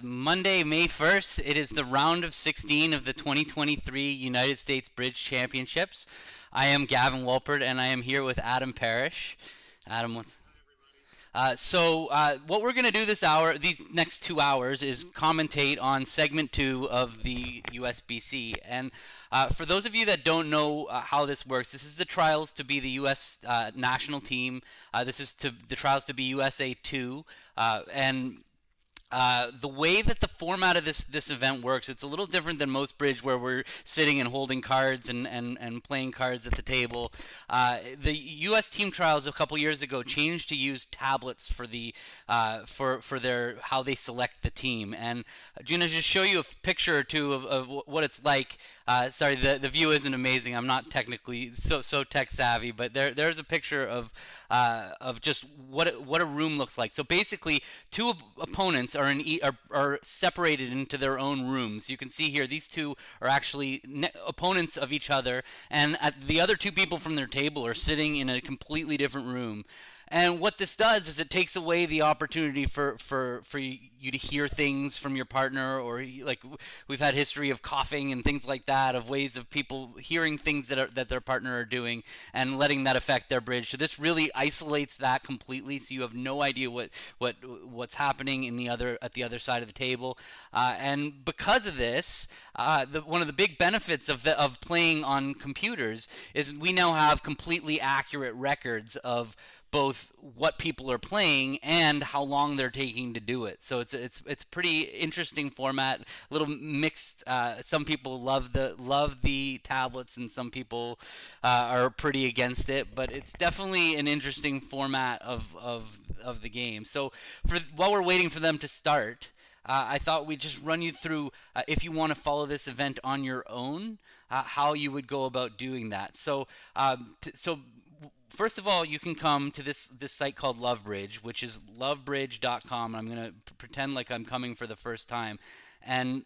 Monday, May 1st, it is the round of 16 of the 2023 United States Bridge Championships. I am Gavin Wolpert, and I am here with Adam Parrish. Adam, what's what we're going to do this hour, these next 2 hours, is commentate on segment two of the USBC. And for those of you that don't know how this works, this is the trials to be the U.S. National team. This is to the trials to be USA 2. The way that the format of this event works, it's a little different than most bridge where we're sitting and holding cards and playing cards at the table. The U.S. team trials a couple years ago changed to use tablets for the for their how they select the team. And Gina, just show you a picture or two of what it's like. Sorry, the view isn't amazing. I'm not technically so tech savvy, but there's a picture of just what a room looks like. So basically, two opponents are separated into their own rooms. You can see here these two are actually opponents of each other, and the other two people from their table are sitting in a completely different room. And what this does is it takes away the opportunity for you to hear things from your partner, or like we've had history of coughing and things like that, of ways of people hearing things that their partner are doing and letting that affect their bridge. So this really isolates that completely, so you have no idea what's happening at the other side of the table. And because of this, one of the big benefits of playing on computers is we now have completely accurate records of both what people are playing and how long they're taking to do it. So it's pretty interesting format, a little mixed. Some people love the tablets, and some people are pretty against it. But it's definitely an interesting format of the game. So while we're waiting for them to start. I thought we'd just run you through, if you want to follow this event on your own, how you would go about doing that. So first of all, you can come to this site called Lovebridge, which is lovebridge.com. I'm going to pretend like I'm coming for the first time. And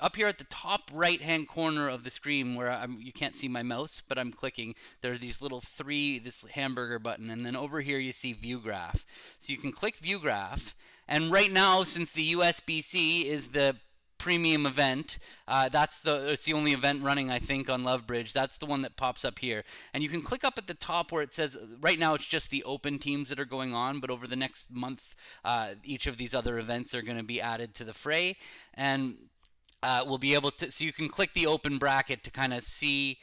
up here at the top right hand corner of the screen, where you can't see my mouse, but I'm clicking, there are these little this hamburger button, and then over here you see Vugraph. So you can click Vugraph, and right now, since the USBC is the premium event, it's the only event running, I think, on Lovebridge. That's the one that pops up here, and you can click up at the top where it says, right now it's just the open teams that are going on, but over the next month, each of these other events are going to be added to the fray, and we'll be able to, so you can click the open bracket to kind of see.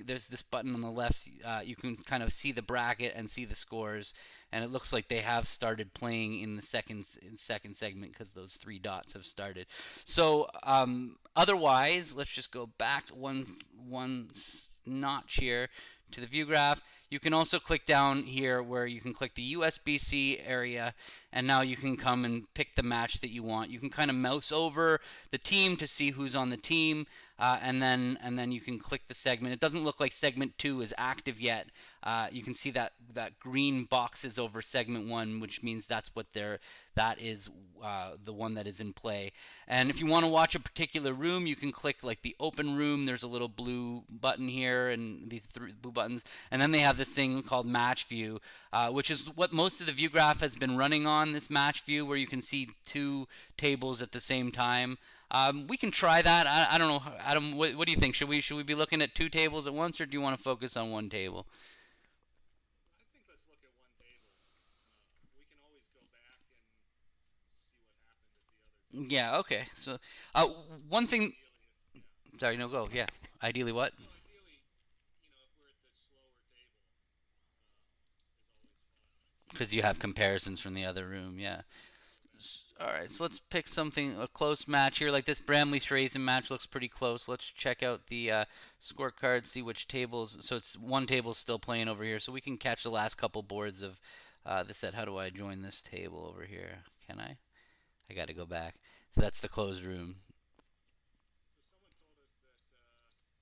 There's this button on the left. You can kind of see the bracket and see the scores, and it looks like they have started playing in the second segment because those three dots have started. So otherwise, let's just go back one notch here to the view graph. You can also click down here where you can click the USBC area, and now you can come and pick the match that you want. You can kind of mouse over the team to see who's on the team, and then you can click the segment. It doesn't look like segment 2 is active yet. You can see that green box is over segment 1, which means that is the one that is in play. And if you want to watch a particular room, you can click like the open room. There's a little blue button here, and these three blue buttons, and then they have this thing called match view, which is what most of the view graph has been running on, this match view where you can see two tables at the same time. We can try that. I don't know, Adam, what do you think? Should we be looking at two tables at once, or do you want to focus on one table? I think let's look at one table. We can always go back and see what happened at the other table. Yeah, okay. So one thing, Ideally, yeah. sorry, no, go. Yeah, ideally what? Well, ideally, if we're at this slower table, is always fun. Because you have comparisons from the other room, yeah. All right, so let's pick a close match here. Like this Bramley Strazen match looks pretty close. Let's check out the scorecard, see which tables. So it's one table still playing over here, so we can catch the last couple boards of this set. How do I join this table over here? Can I? I got to go back. So that's the closed room. So someone told us that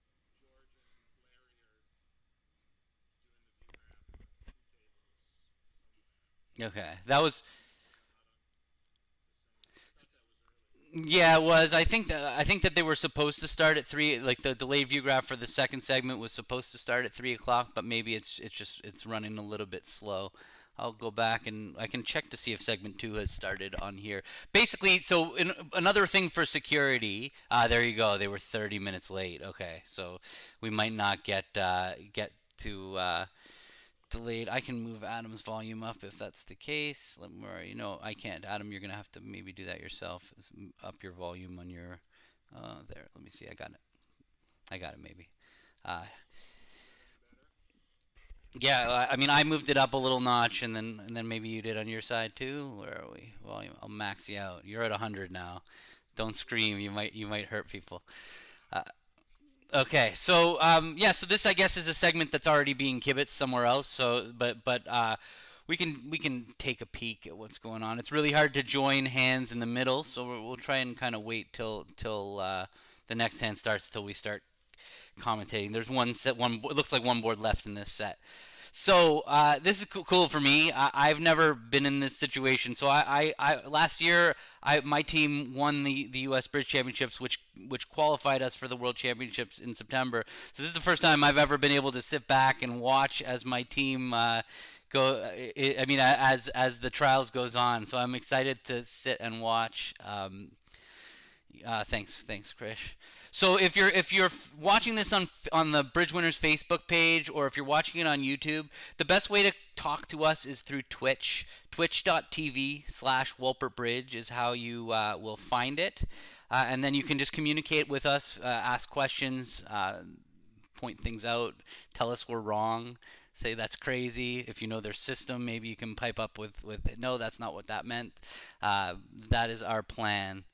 George and Larry are doing the view graph with two tables somewhere. Okay, that was. Not on the same. I thought that was earlier. Yeah, it was. I think that they were supposed to start at 3. Like the delayed view graph for the second segment was supposed to start at 3 o'clock, but maybe it's running a little bit slow. I'll go back and I can check to see if segment 2 has started on here. Basically, so another thing for security, there you go. They were 30 minutes late. Okay, so we might not get to delayed. I can move Adam's volume up if that's the case. I can't. Adam, you're gonna have to maybe do that yourself. Up your volume on your there. Let me see. I got it. Maybe. Uh, yeah, I mean, I moved it up a little notch, and then maybe you did on your side too. Where are we? Volume. I'll max you out. You're at 100 now. Don't scream. You might hurt people. Uh, Okay, so yeah, so this I guess is a segment that's already being kibitzed somewhere else. So, but we can take a peek at what's going on. It's really hard to join hands in the middle, so we'll try and kind of wait till the next hand starts till we start commentating. There's one set, one it looks like one board left in this set. So this is cool for me. I've never been in this situation. So I last year my team won the U.S. Bridge Championships, which qualified us for the World Championships in September. So this is the first time I've ever been able to sit back and watch as my team go. I mean, as the trials goes on. So I'm excited to sit and watch. Thanks, Krish. So if you're watching this on the Bridge Winners Facebook page, or if you're watching it on YouTube, the best way to talk to us is through Twitch. Twitch.tv/WolpertBridge is how you will find it, and then you can just communicate with us, ask questions, point things out, tell us we're wrong. Say that's crazy. If you know their system, maybe you can pipe up with no, that's not what that meant. That is our plan.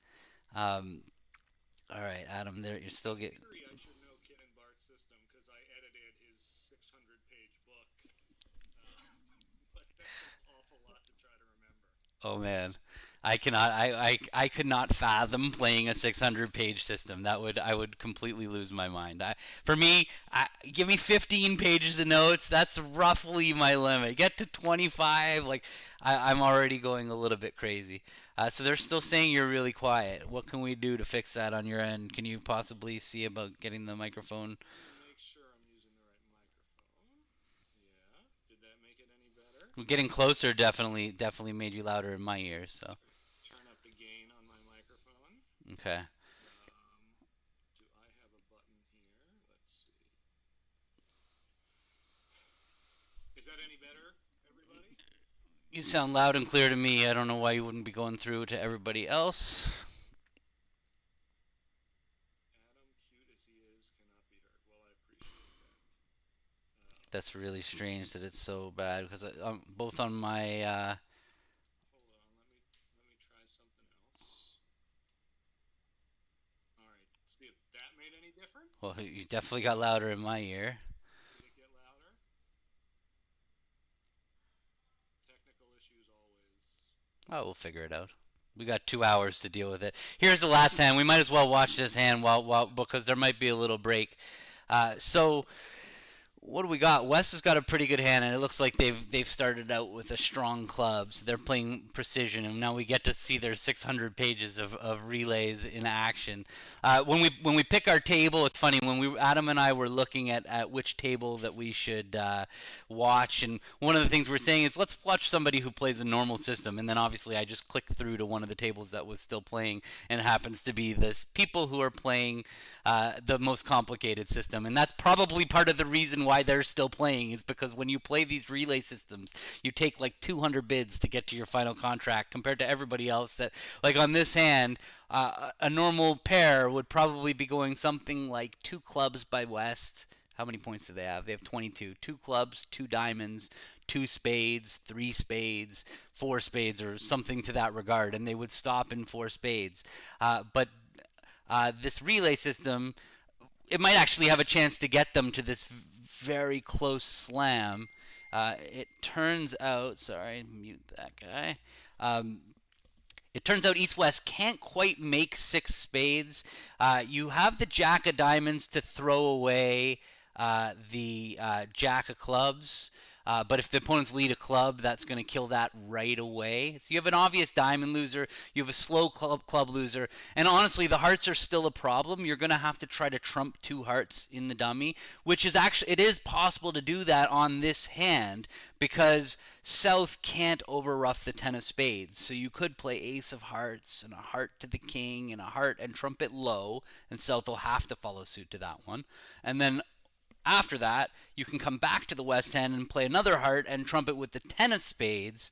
All right, Adam, there you're still getting. I should know Ken and Bart's system because I edited his 600-page book. But that's an awful lot to try to remember. Oh man, I cannot. I could not fathom playing a 600-page system. I would completely lose my mind. For me, give me 15 pages of notes. That's roughly my limit. Get to 25, like I'm already going a little bit crazy. So they're still saying you're really quiet. What can we do to fix that on your end? Can you possibly see about getting the microphone? Make sure I'm using the right microphone. Yeah. Did that make it any better? Well, getting closer definitely made you louder in my ears. So. Turn up the gain on my microphone. Okay. Do I have a button here? Let's see. Is that any better, everybody? You sound loud and clear to me. I don't know why you wouldn't be going through to everybody else. Adam, cute as he is, cannot be heard. Well, I appreciate that. That's really strange that it's so bad because both on my. Hold on, let me try something else. All right, see if that made any difference. Well, you definitely got louder in my ear. Did it get louder? Technical issues always. Oh, we'll figure it out. We got 2 hours to deal with it. Here's the last hand. We might as well watch this hand while because there might be a little break. So what do we got? Wes has got a pretty good hand, and it looks like they've started out with a strong club. So they're playing precision, and now we get to see their 600 pages of relays in action. When we pick our table, it's funny when Adam and I were looking at which table that we should watch, and one of the things we're saying is let's watch somebody who plays a normal system, and then obviously I just clicked through to one of the tables that was still playing, and it happens to be this people who are playing the most complicated system, and that's probably part of the reason why they're still playing is because when you play these relay systems, you take like 200 bids to get to your final contract compared to everybody else that, like on this hand, a normal pair would probably be going something like 2 clubs by West. How many points do they have? They have 22. 2 clubs, 2 diamonds, 2 spades, 3 spades, 4 spades, or something to that regard, and they would stop in 4 spades. But this relay system, it might actually have a chance to get them to this very close slam. It turns out, sorry, mute that guy. It turns out East-West can't quite make 6 spades. You have the Jack of Diamonds to throw away the Jack of Clubs. But if the opponents lead a club, that's going to kill that right away. So you have an obvious diamond loser, you have a slow club loser, and honestly, the hearts are still a problem. You're going to have to try to trump two hearts in the dummy, which is actually, it is possible to do that on this hand because South can't overruff the ten of spades. So you could play ace of hearts and a heart to the king and a heart and trump it low, and South will have to follow suit to that one. And then after that, you can come back to the West End and play another heart and trump it with the ten of spades.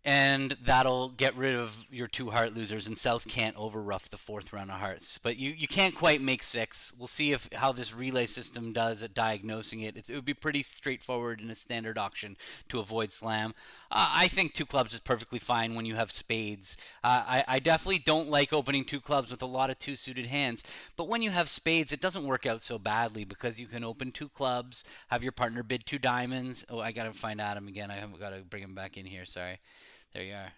And that'll get rid of your two heart losers, and South can't overruff the fourth round of hearts. But you can't quite make six. We'll see if how this relay system does at diagnosing it. It would be pretty straightforward in a standard auction to avoid slam. I think two clubs is perfectly fine when you have spades. I definitely don't like opening two clubs with a lot of two suited hands. But when you have spades, it doesn't work out so badly because you can open two clubs, have your partner bid two diamonds. Oh, I gotta find Adam again. I haven't got to bring him back in here. Sorry. There you are.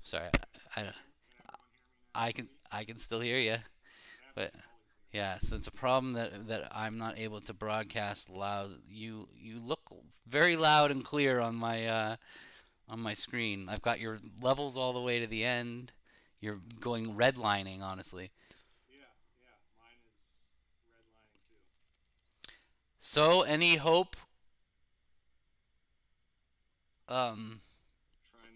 Sorry, I, I can still hear you, but yeah. So it's a problem that I'm not able to broadcast loud. You look very loud and clear on my screen. I've got your levels all the way to the end. You're going redlining, honestly. Yeah, yeah. Mine is redlining too. So any hope? Trying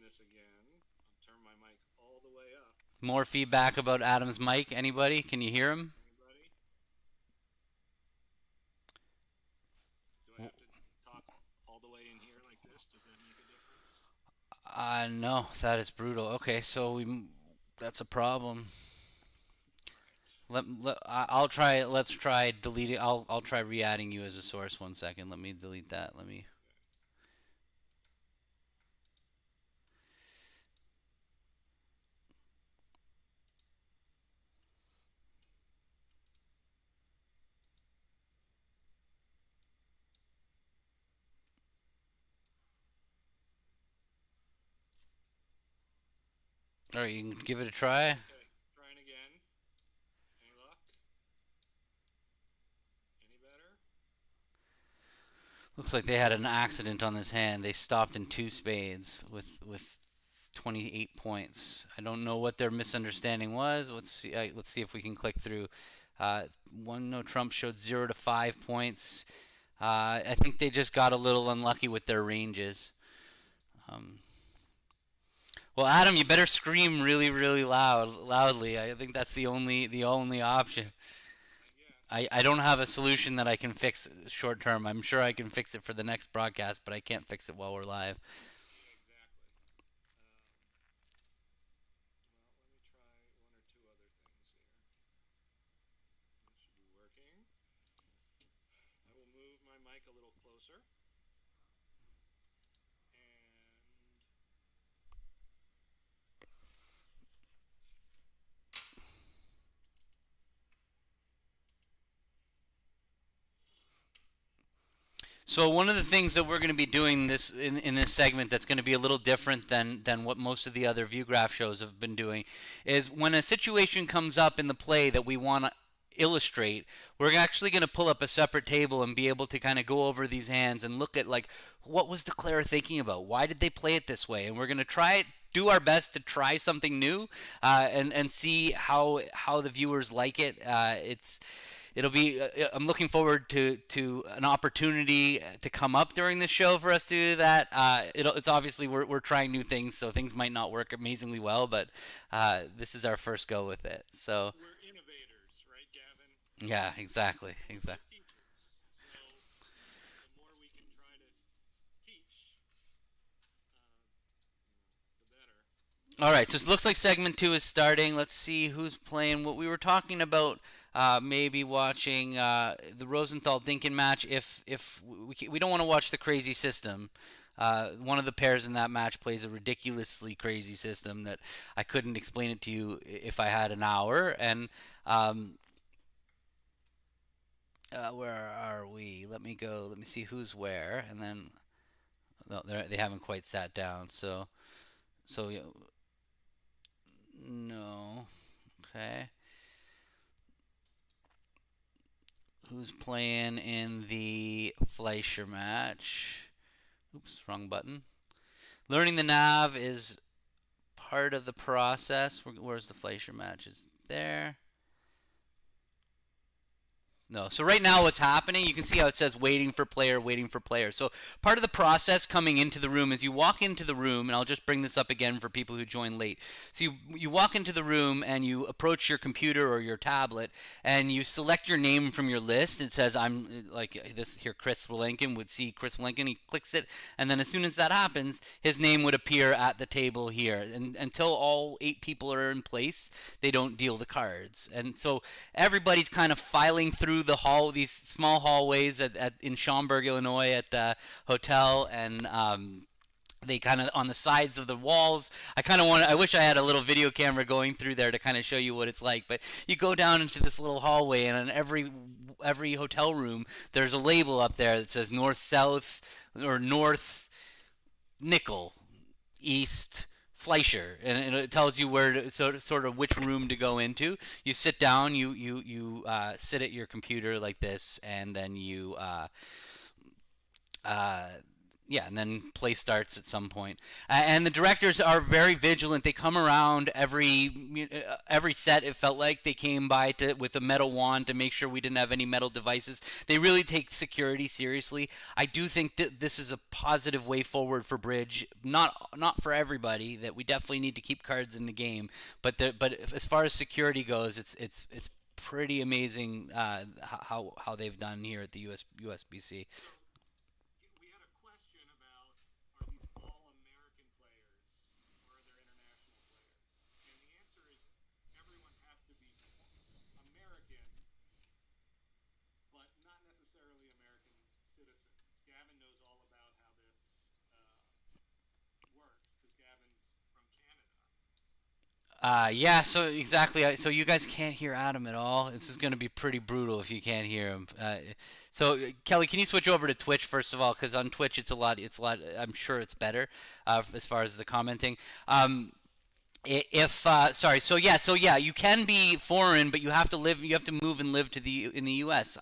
this again. I'll turn my mic all the way up. More feedback about Adam's mic. Anybody? Can you hear him? Anybody? Do I have to talk all the way in here like this? Does that make a difference? No, that is brutal. Okay, so that's a problem. I'll try. Let's try deleting. I'll try re-adding you as a source. 1 second. Let me delete that. Let me. All right, you can give it a try. Okay, trying again. Any luck? Any better? Looks like they had an accident on this hand. They stopped in two spades with 28 points. I don't know what their misunderstanding was. Let's see if we can click through. One no trump showed 0 to 5 points. I think they just got a little unlucky with their ranges. Well, Adam, you better scream really, really loudly. I think that's the only option. I don't have a solution that I can fix short term. I'm sure I can fix it for the next broadcast, but I can't fix it while we're live. Exactly. Well, let me try one or two other things here. This should be working. I will move my mic a little closer. So one of the things that we're going to be doing this in this segment that's going to be a little different than what most of the other Vugraph shows have been doing is when a situation comes up in the play that we want to illustrate, we're actually going to pull up a separate table and be able to kind of go over these hands and look at like what was the player thinking about? Why did they play it this way? And we're going to try it, do our best to try something new, and see how the viewers like it. It'll be. I'm looking forward to an opportunity to come up during the show for us to do that. It's obviously we're trying new things, so things might not work amazingly well, but this is our first go with it. So We're innovators, right, Gavin? yeah, exactly. Teachers. So the more we can try to teach, the better. All right, so it looks like segment 2 is starting. Let's see who's playing. What we were talking about, maybe watching the Rosenthal-Dinkin match. If we don't want to watch the crazy system. One of the pairs in that match plays a ridiculously crazy system that I couldn't explain it to you if I had an hour. And where are we? Let me go. Let me see who's where, and then no, they haven't quite sat down. So no. Okay. who's playing in the Fleischer match. Oops, wrong button. Learning the nav is part of the process. Where's the Fleischer match? Is there? No. So right now what's happening, you can see how it says waiting for player, waiting for player. So part of the process coming into the room is you walk into the room, and I'll just bring this up again for people who join late. So you walk into the room and you approach your computer or your tablet and you select your name from your list. It says I'm like this here, Chris Lincoln would see Chris Lincoln. He clicks it, and then as soon as that happens, his name would appear at the table here. And until all 8 people are in place, they don't deal the cards. And so everybody's kind of filing through these small hallways in Schaumburg, Illinois, at the hotel, and they kind of on the sides of the walls. I wish I had a little video camera going through there to kind of show you what it's like. But you go down into this little hallway, and in every hotel room, there's a label up there that says north, south, or north, nickel, east, Fleischer, and it tells you where to sort of which room to go into. You sit down, you sit at your computer like this, and then uh, yeah, and then play starts at some point. And the directors are very vigilant. They come around every set. It felt like they came by with a metal wand to make sure we didn't have any metal devices. They really take security seriously. I do think that this is a positive way forward for Bridge. Not for everybody. That we definitely need to keep cards in the game. But as far as security goes, it's pretty amazing how they've done here at the USBC. We had a question about, are these all American players or are there international players? And the answer is everyone has to be American, but not necessarily American citizens. Gavin knows all about how this works because Gavin's from Canada. Yeah, so exactly. So you guys can't hear Adam at all. This is going to be pretty brutal if you can't hear him. So Kelly, can you switch over to Twitch first of all? Because on Twitch it's a lot. I'm sure it's better as far as the commenting. If sorry, so yeah, you can be foreign, but you have to live. You have to move and live in the U.S.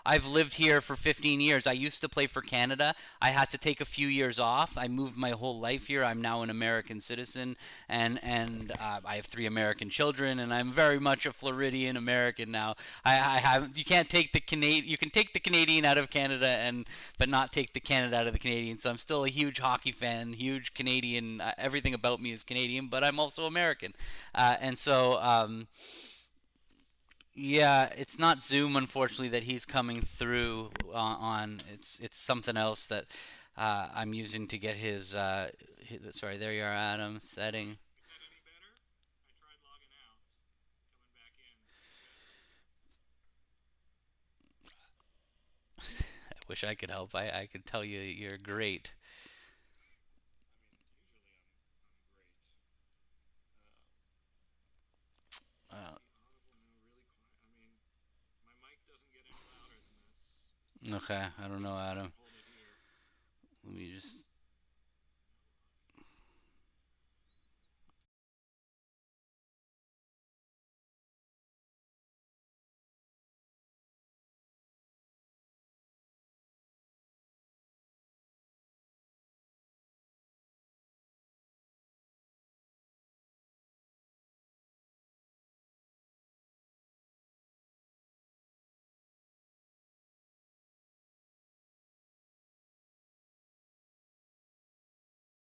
I've lived here for 15 years. I used to play for Canada. I had to take a few years off. I moved my whole life here. I'm now an American citizen, and I have 3 American children, and I'm very much a Floridian American now. I have. You can't take the Canadian. You can take the Canadian out of Canada, but not take the Canada out of the Canadian. So I'm still a huge hockey fan, huge Canadian. Everything about me is Canadian, but I'm also American, and so yeah, it's not Zoom unfortunately that he's coming through on. It's something else that I'm using to get sorry, there you are, Adam. Setting. Is that any better? I tried logging out, coming back in. I wish I could help. I could tell you you're great. I mean, usually I'm great. Uh, Audible now, really quiet. I mean, my mic doesn't get any louder than this. okay, I don't know, I Adam. can hold it here. Let me just